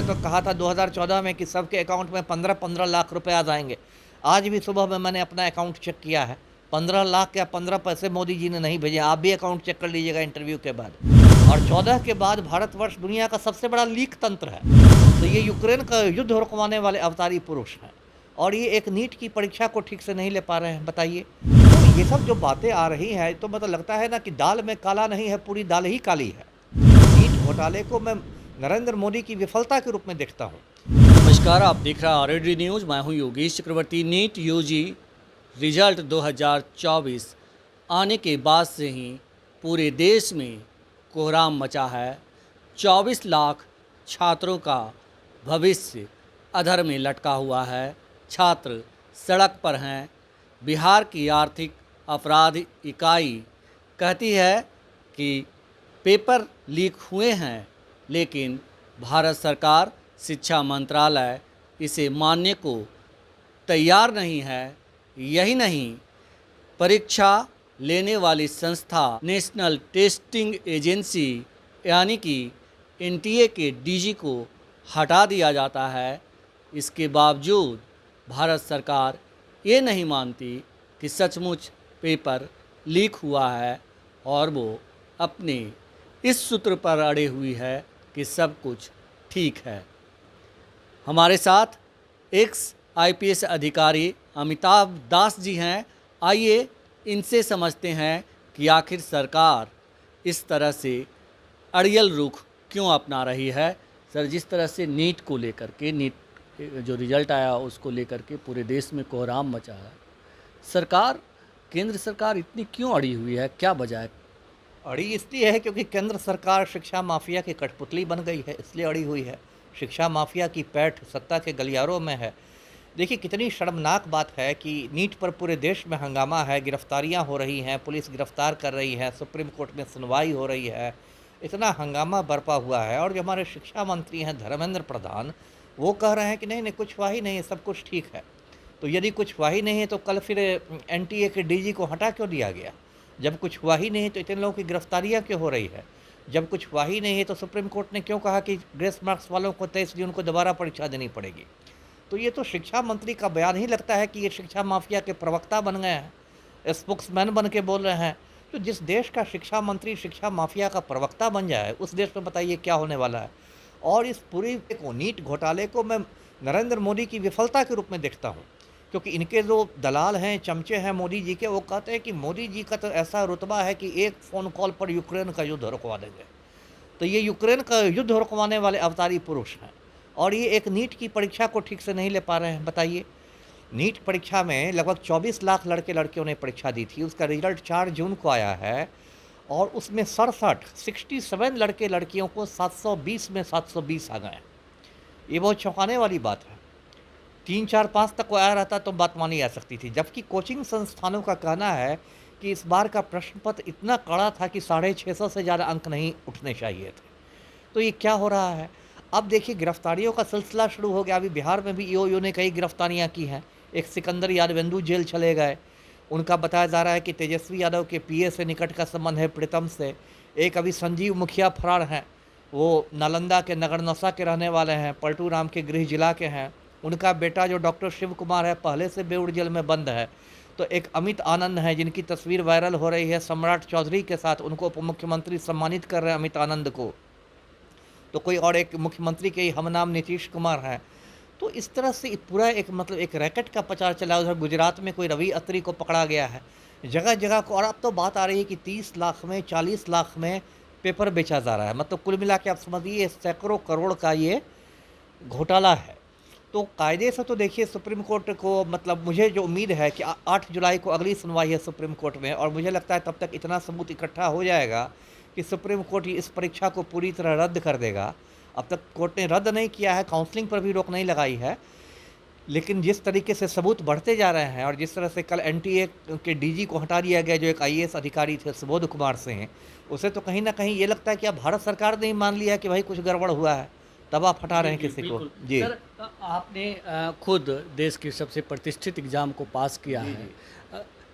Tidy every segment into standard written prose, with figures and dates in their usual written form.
ने तो कहा था 2014 में कि सबके अकाउंट में 15-15 लाख रुपए आ जाएंगे। आज भी सुबह में मैंने अपना अकाउंट चेक किया है, 15 लाख या 15 पैसे मोदी जी ने नहीं भेजे। आप भी अकाउंट चेक कर लीजिएगा इंटरव्यू के बाद। और 14 के बाद भारतवर्ष दुनिया का सबसे बड़ा लीक तंत्र है। तो ये यूक्रेन का युद्ध रुकवाने वाले अवतारी पुरुष हैं, और ये एक नीट की परीक्षा को ठीक से नहीं ले पा रहे हैं। बताइए, तो ये सब जो बातें आ रही हैं, तो मतलब लगता है ना कि दाल में काला नहीं है, पूरी दाल ही काली है। नीट घोटाले को मैं नरेंद्र मोदी की विफलता के रूप में देखता हूँ। नमस्कार, आप देख रहे हैं RD न्यूज़। मैं हूं योगेश चक्रवर्ती। नीट यूजी रिजल्ट 2024 आने के बाद से ही पूरे देश में कोहराम मचा है। 24 लाख छात्रों का भविष्य अधर में लटका हुआ है। छात्र सड़क पर हैं। बिहार की आर्थिक अपराध इकाई कहती है कि पेपर लीक हुए हैं, लेकिन भारत सरकार, शिक्षा मंत्रालय इसे मानने को तैयार नहीं है। यही नहीं, परीक्षा लेने वाली संस्था नेशनल टेस्टिंग एजेंसी यानी कि NTA के DG को हटा दिया जाता है। इसके बावजूद भारत सरकार ये नहीं मानती कि सचमुच पेपर लीक हुआ है, और वो अपने इस सूत्र पर अड़े हुई है कि सब कुछ ठीक है। हमारे साथ एक्स IPS अधिकारी अमिताभ दास जी हैं। आइए इनसे समझते हैं कि आखिर सरकार इस तरह से अड़ियल रुख क्यों अपना रही है। सर, जिस तरह से नीट को लेकर के, नीट जो रिजल्ट आया उसको लेकर के पूरे देश में कोहराम मचा है, सरकार, केंद्र सरकार इतनी क्यों अड़ी हुई है? क्या वजह है? अड़ी इसलिए है क्योंकि केंद्र सरकार शिक्षा माफिया की कठपुतली बन गई है, इसलिए अड़ी हुई है। शिक्षा माफिया की पैठ सत्ता के गलियारों में है। देखिए, कितनी शर्मनाक बात है कि नीट पर पूरे देश में हंगामा है, गिरफ्तारियां हो रही हैं, पुलिस गिरफ्तार कर रही है, सुप्रीम कोर्ट में सुनवाई हो रही है, इतना हंगामा बरपा हुआ है। और जो हमारे शिक्षा मंत्री हैं धर्मेंद्र प्रधान, वो कह रहे हैं कि नहीं नहीं, कुछ हुआ ही नहीं, सब कुछ ठीक है। तो यदि कुछ हुआ ही नहीं है तो कल फिर NTA के DG को हटा क्यों दिया गया? जब कुछ हुआ ही नहीं तो इतने लोगों की गिरफ्तारियां क्यों हो रही है? जब कुछ हुआ ही नहीं है तो सुप्रीम कोर्ट ने क्यों कहा कि ग्रेस मार्क्स वालों को 23 जून को दोबारा परीक्षा देनी पड़ेगी? तो ये तो शिक्षा मंत्री का बयान ही लगता है कि ये शिक्षा माफिया के प्रवक्ता बन गए हैं, स्पोक्समैन बन के बोल रहे हैं। तो जिस देश का शिक्षा मंत्री शिक्षा माफिया का प्रवक्ता बन जाए, उस देश में बताइए क्या होने वाला है। और इस पूरी नीट घोटाले को मैं नरेंद्र मोदी की विफलता के रूप में देखता हूँ, क्योंकि इनके जो दलाल हैं, चमचे हैं मोदी जी के, वो कहते हैं कि मोदी जी का तो ऐसा रुतबा है कि एक फ़ोन कॉल पर यूक्रेन का युद्ध रुकवा देंगे। तो ये यूक्रेन का युद्ध रुकवाने वाले अवतारी पुरुष हैं, और ये एक नीट की परीक्षा को ठीक से नहीं ले पा रहे हैं। बताइए, नीट परीक्षा में लगभग 24 लाख लड़के लड़कियों ने परीक्षा दी थी। उसका रिजल्ट 4 जून को आया है, और उसमें 67 लड़के लड़कियों को 720 में 720 आ गए। ये बहुत चौंकाने वाली बात है। 3, 4, 5 तक को आया रहता तो बात मानी जा सकती थी। जबकि कोचिंग संस्थानों का कहना है कि इस बार का प्रश्न पत्र इतना कड़ा था कि 650 से ज़्यादा अंक नहीं उठने चाहिए थे। तो ये क्या हो रहा है? अब देखिए, गिरफ्तारियों का सिलसिला शुरू हो गया। अभी बिहार में भी EOU ने कई गिरफ्तारियां की हैं। एक सिकंदर यादवेंदु जेल चले गए। उनका बताया जा रहा है कि तेजस्वी यादव के PA से निकट का संबंध है, प्रीतम से। एक अभी संजीव मुखिया फरार हैं, वो नालंदा के नगरनौसा के रहने वाले हैं, पलटू राम के गृह जिला के हैं। उनका बेटा जो डॉक्टर शिव कुमार है, पहले से बेउर जेल में बंद है। तो एक अमित आनंद है, जिनकी तस्वीर वायरल हो रही है सम्राट चौधरी के साथ, उनको उप मुख्यमंत्री सम्मानित कर रहे हैं अमित आनंद को। तो कोई और एक मुख्यमंत्री के ही हम नाम नीतीश कुमार हैं। तो इस तरह से पूरा एक मतलब एक रैकेट का प्रचार चला। उधर गुजरात में कोई रवि अत्री को पकड़ा गया है, जगह जगह को। और अब तो बात आ रही है कि 30 लाख में, 40 लाख में पेपर बेचा जा रहा है। मतलब कुल मिला के आप समझिए सैकड़ों करोड़ का ये घोटाला है। तो कायदे से तो देखिए, सुप्रीम कोर्ट को, मतलब मुझे जो उम्मीद है कि 8 जुलाई को अगली सुनवाई है सुप्रीम कोर्ट में, और मुझे लगता है तब तक इतना सबूत इकट्ठा हो जाएगा कि सुप्रीम कोर्ट इस परीक्षा को पूरी तरह रद्द कर देगा। अब तक कोर्ट ने रद्द नहीं किया है, काउंसलिंग पर भी रोक नहीं लगाई है, लेकिन जिस तरीके से सबूत बढ़ते जा रहे हैं, और जिस तरह से कल NTA के DG को हटा दिया गया, जो एक IAS अधिकारी थे सुबोध कुमार सिंह, उसे तो कहीं ना कहीं ये लगता है कि अब भारत सरकार ने ही मान लिया कि भाई कुछ गड़बड़ हुआ है, तब आप हटा रहे हैं किसी को। जी सर, आपने खुद देश के सबसे प्रतिष्ठित एग्ज़ाम को पास किया है।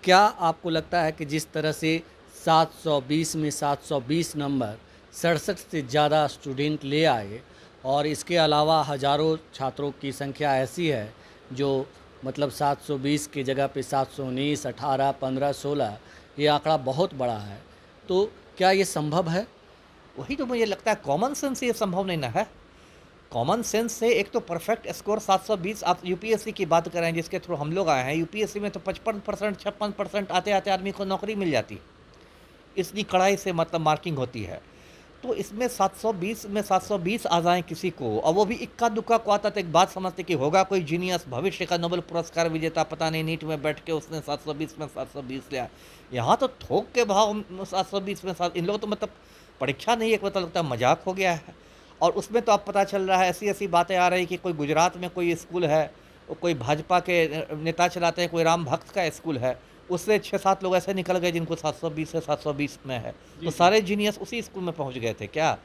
क्या आपको लगता है कि जिस तरह से 720 में 720 नंबर 67 से ज़्यादा स्टूडेंट ले आए, और इसके अलावा हज़ारों छात्रों की संख्या ऐसी है जो मतलब 720 की जगह पे 719, 18, 15, 16 ये आंकड़ा बहुत बड़ा है। तो क्या ये संभव है? वही तो मुझे लगता है कॉमन सेंस से ये संभव नहीं ना है। कॉमन सेंस से एक तो परफेक्ट स्कोर 720, आप यूपीएससी की बात करें जिसके थ्रू हम लोग आए हैं, यूपीएससी में तो 55%, 56% आते-आते आदमी को नौकरी मिल जाती है। इतनी कड़ाई से मतलब मार्किंग होती है। तो इसमें 720 में 720 आ जाएँ किसी को, और वो भी इक्का-दुक्का को आता, तो एक बात समझते कि होगा कोई जीनियस, भविष्य का नोबेल पुरस्कार विजेता, पता नहीं नीट में बैठ के उसने 720 में 720 लिया। यहाँ तो थोक के भाव 720 में 7, इन लोगों तो मतलब परीक्षा नहीं, एक मतलब लगता है मजाक हो गया है। और उसमें तो अब पता चल रहा है, ऐसी-ऐसी बातें आ रही कि कोई गुजरात में कोई स्कूल है, वो कोई भाजपा के नेता चलाते हैं, कोई राम भक्त का स्कूल है, उससे 6-7 लोग ऐसे निकल गए जिनको 720 से 720 में है। जी, तो जी। सारे जीनियस उसी स्कूल में पहुँच गए थे क्या?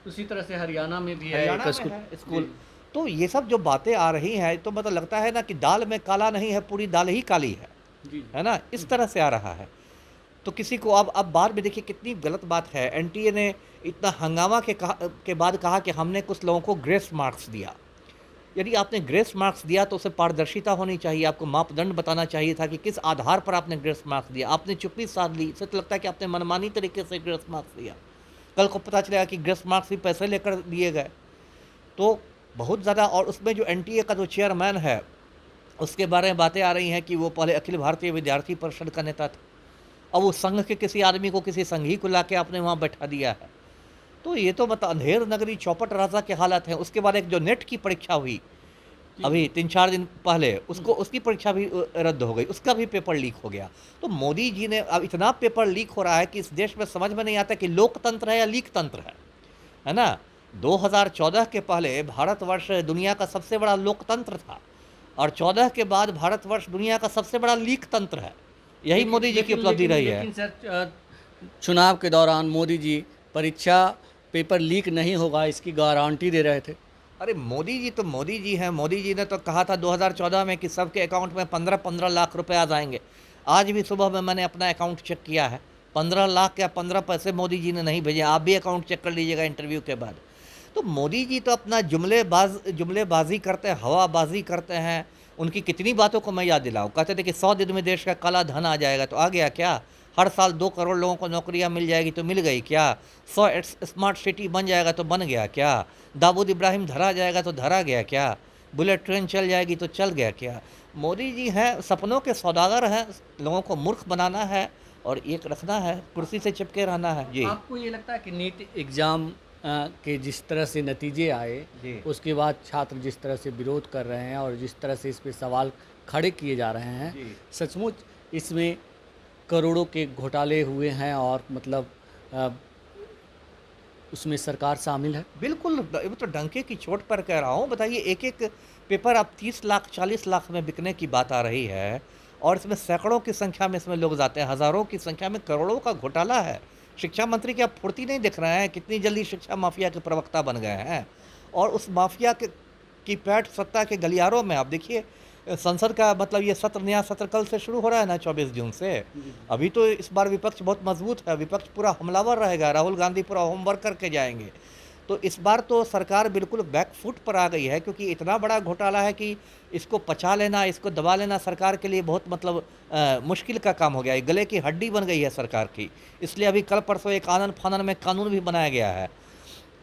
उसी तरह से हरियाणा में भी है हरियाणा एक में स्कूल। है स्कूल। जी, तो ये सब जो बातें आ रही हैं, तो मतलब लगता है ना कि दाल में काला नहीं है, पूरी दाल ही काली जी। है ना? इस तरह से आ रहा है। तो किसी को अब बाद में देखिए कितनी गलत बात है, एनटीए ने इतना हंगामा के बाद कहा कि हमने कुछ लोगों को ग्रेस मार्क्स दिया। यदि आपने ग्रेस मार्क्स दिया तो उससे पारदर्शिता होनी चाहिए, आपको मापदंड बताना चाहिए था कि किस आधार पर आपने ग्रेस मार्क्स दिया। आपने चुप्पी साध ली, इससे तो लगता है कि आपने मनमानी तरीके से ग्रेस मार्क्स दिया। कल को पता चलेगा कि ग्रेस मार्क्स भी पैसे लेकर दिए गए। तो बहुत ज़्यादा, और उसमें जो एनटीए का जो चेयरमैन है, उसके बारे में बातें आ रही हैं कि वो पहले अखिल भारतीय विद्यार्थी परिषद का नेता था। अब वो संघ के किसी आदमी को, किसी संघी को लाके आपने वहाँ बैठा दिया है। तो ये तो मतलब अंधेर नगरी चौपट राजा के हालत हैं। उसके बाद एक जो नेट की परीक्षा हुई, जी, अभी 3-4 दिन पहले, उसको उसकी परीक्षा भी रद्द हो गई, उसका भी पेपर लीक हो गया। तो मोदी जी ने, अब इतना पेपर लीक हो रहा है कि इस देश में समझ में नहीं आता कि लोकतंत्र है या लीक तंत्र है ना? 2014 के पहले भारतवर्ष दुनिया का सबसे बड़ा लोकतंत्र था, और 14 के बाद भारतवर्ष दुनिया का सबसे बड़ा लीक तंत्र है। यही मोदी जी की उपलब्धि रही है। लेकिन सर चुनाव के दौरान मोदी जी परीक्षा पेपर लीक नहीं होगा इसकी गारंटी दे रहे थे। अरे मोदी जी तो मोदी जी हैं। मोदी जी ने तो कहा था 2014 में कि सबके अकाउंट में 15-15 लाख रुपए आ जाएंगे। आज भी सुबह में मैंने अपना अकाउंट चेक किया है, 15 लाख या 15 पैसे मोदी जी ने नहीं भेजे। आप भी अकाउंट चेक कर लीजिएगा इंटरव्यू के बाद। तो मोदी जी तो अपना जुमलेबाजी करते हैं, हवाबाजी करते हैं। उनकी कितनी बातों को मैं याद दिलाऊं, कहते थे कि 100 दिन में देश का काला धन आ जाएगा, तो आ गया क्या? हर साल 2 करोड़ लोगों को नौकरियां मिल जाएगी, तो मिल गई क्या? 100 स्मार्ट सिटी बन जाएगा, तो बन गया क्या? दाऊद इब्राहिम धरा जाएगा, तो धरा गया क्या? बुलेट ट्रेन चल जाएगी, तो चल गया क्या? मोदी जी हैं, सपनों के सौदागर हैं। लोगों को मूर्ख बनाना है और एक रखना है, कुर्सी से चिपके रहना है। जी आपको ये लगता है कि नीट एग्ज़ाम के जिस तरह से नतीजे आए, जी उसके बाद छात्र जिस तरह से विरोध कर रहे हैं और जिस तरह से इस पे सवाल खड़े किए जा रहे हैं, जी। सचमुच इसमें करोड़ों के घोटाले हुए हैं और मतलब अ, उसमें सरकार शामिल है? बिल्कुल, वो तो डंके की चोट पर कह रहा हूँ। बताइए, एक-एक पेपर अब 30 लाख, 40 लाख में बिकने की बात आ रही है, और इसमें सैकड़ों की संख्या में इसमें लोग जाते हैं, हज़ारों की संख्या में, करोड़ों का घोटाला है। शिक्षा मंत्री की आप फुर्ती नहीं दिख रहे हैं, कितनी जल्दी शिक्षा माफिया के प्रवक्ता बन गए हैं। और उस माफिया के की पैठ सत्ता के गलियारों में आप देखिए, संसद का मतलब ये सत्र, नया सत्र कल से शुरू हो रहा है ना, 24 जून से। अभी तो इस बार विपक्ष बहुत मजबूत है, विपक्ष पूरा हमलावर रहेगा, राहुल गांधी पूरा होमवर्क करके जाएंगे। तो इस बार तो सरकार बिल्कुल बैक फुट पर आ गई है, क्योंकि इतना बड़ा घोटाला है कि इसको पचा लेना, इसको दबा लेना सरकार के लिए बहुत मतलब मुश्किल का काम हो गया है। गले की हड्डी बन गई है सरकार की। इसलिए अभी कल परसों एक आनन फानन में कानून भी बनाया गया है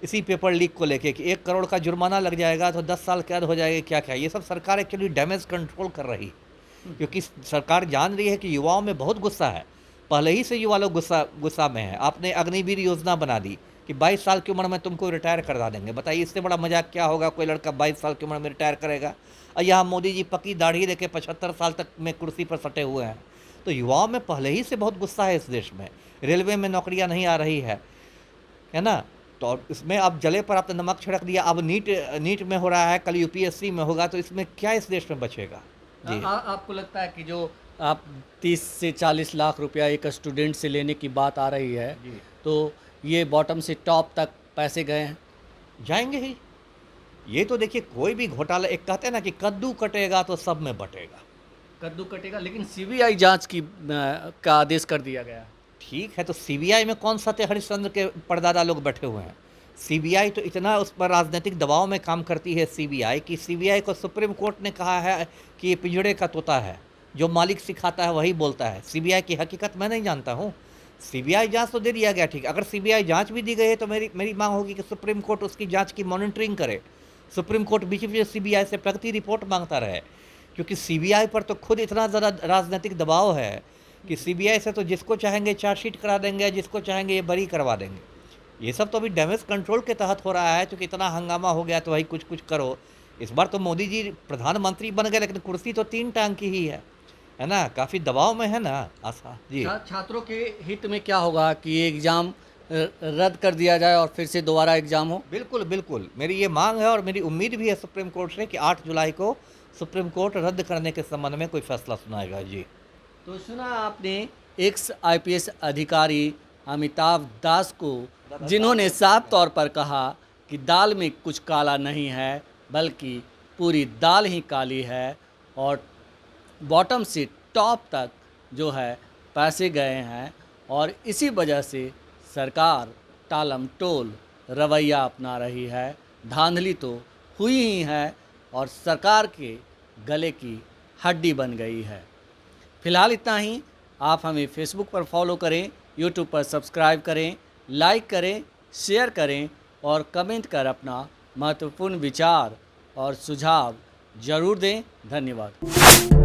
इसी पेपर लीक को लेके कि 1 करोड़ का जुर्माना लग जाएगा, तो 10 साल कैद हो जाएगी, क्या-क्या। ये सब सरकार एक्चुअली डैमेज कंट्रोल कर रही है, क्योंकि सरकार जान रही है कि युवाओं में बहुत गुस्सा है। पहले ही से युवा लोग गुस्सा में हैं। आपने अग्निवीर योजना बना दी कि 22 साल की उम्र में तुमको रिटायर करवा देंगे। बताइए, इससे बड़ा मजाक क्या होगा? कोई लड़का 22 साल की उम्र में रिटायर करेगा, और यहाँ मोदी जी पक्की दाढ़ी लेके 75 साल तक में कुर्सी पर सटे हुए हैं। तो युवाओं में पहले ही से बहुत गुस्सा है इस देश में। रेलवे में नौकरियाँ नहीं आ रही है ना? तो अब इसमें अब जले पर आपने नमक छिड़क दिया। अब नीट में हो रहा है, कल यूपीएससी में होगा, तो इसमें क्या इस देश में बचेगा? जी। आपको लगता है कि जो आप 30 से 40 लाख रुपया एक स्टूडेंट से लेने की बात आ रही है, जी। तो ये बॉटम से टॉप तक पैसे गए हैं? जाएंगे ही। ये तो देखिए, कोई भी घोटाला, एक कहते हैं ना कि कद्दू कटेगा तो सब में बटेगा। कद्दू कटेगा, लेकिन सीबीआई जांच का आदेश कर दिया गया है। ठीक है, तो सीबीआई में कौन सत्य हरिश्चंद्र के परदादा लोग बैठे हुए हैं? सीबीआई तो इतना उस पर राजनीतिक दबाव में काम करती है सीबीआई कि सीबीआई को सुप्रीम कोर्ट ने कहा है कि ये पिंजड़े का तोता है, जो मालिक सिखाता है वही बोलता है। सीबीआई की हकीकत मैं नहीं जानता हूँ। सीबीआई जांच तो दे दिया गया, ठीक है। अगर सीबीआई जांच भी दी गई है तो मेरी मेरी मांग होगी कि सुप्रीम कोर्ट उसकी जांच की मॉनिटरिंग करे। सुप्रीम कोर्ट बीच बीच सीबीआई से प्रगति रिपोर्ट मांगता रहे, क्योंकि सीबीआई पर तो खुद इतना ज़्यादा राजनीतिक दबाव है कि सीबीआई से तो जिसको चाहेंगे चार्जशीट करा देंगे, जिसको चाहेंगे ये बरी करवा देंगे। ये सब तो अभी डैमेज कंट्रोल के तहत हो रहा है, क्योंकि इतना हंगामा हो गया तो भाई कुछ कुछ करो। इस बार तो मोदी जी प्रधानमंत्री बन गए, लेकिन कुर्सी तो 3 टांग की ही है ना। काफ़ी दबाव में है ना आशा जी। छात्रों के हित में क्या होगा कि ये एग्ज़ाम रद्द कर दिया जाए और फिर से दोबारा एग्ज़ाम हो? बिल्कुल बिल्कुल, मेरी ये मांग है और मेरी उम्मीद भी है सुप्रीम कोर्ट से कि 8 जुलाई को सुप्रीम कोर्ट रद्द करने के संबंध में कोई फैसला सुनाएगा जी। तो सुना आपने एक्स आईपीएस अधिकारी अमिताभ दास को, जिन्होंने साफ तौर पर कहा कि दाल में कुछ काला नहीं है, बल्कि पूरी दाल ही काली है और बॉटम से टॉप तक जो है पैसे गए हैं और इसी वजह से सरकार टालम टोल रवैया अपना रही है। धांधली तो हुई ही है और सरकार के गले की हड्डी बन गई है। फिलहाल इतना ही। आप हमें फेसबुक पर फॉलो करें, यूट्यूब पर सब्सक्राइब करें, लाइक करें, शेयर करें और कमेंट कर अपना महत्वपूर्ण विचार और सुझाव ज़रूर दें। धन्यवाद।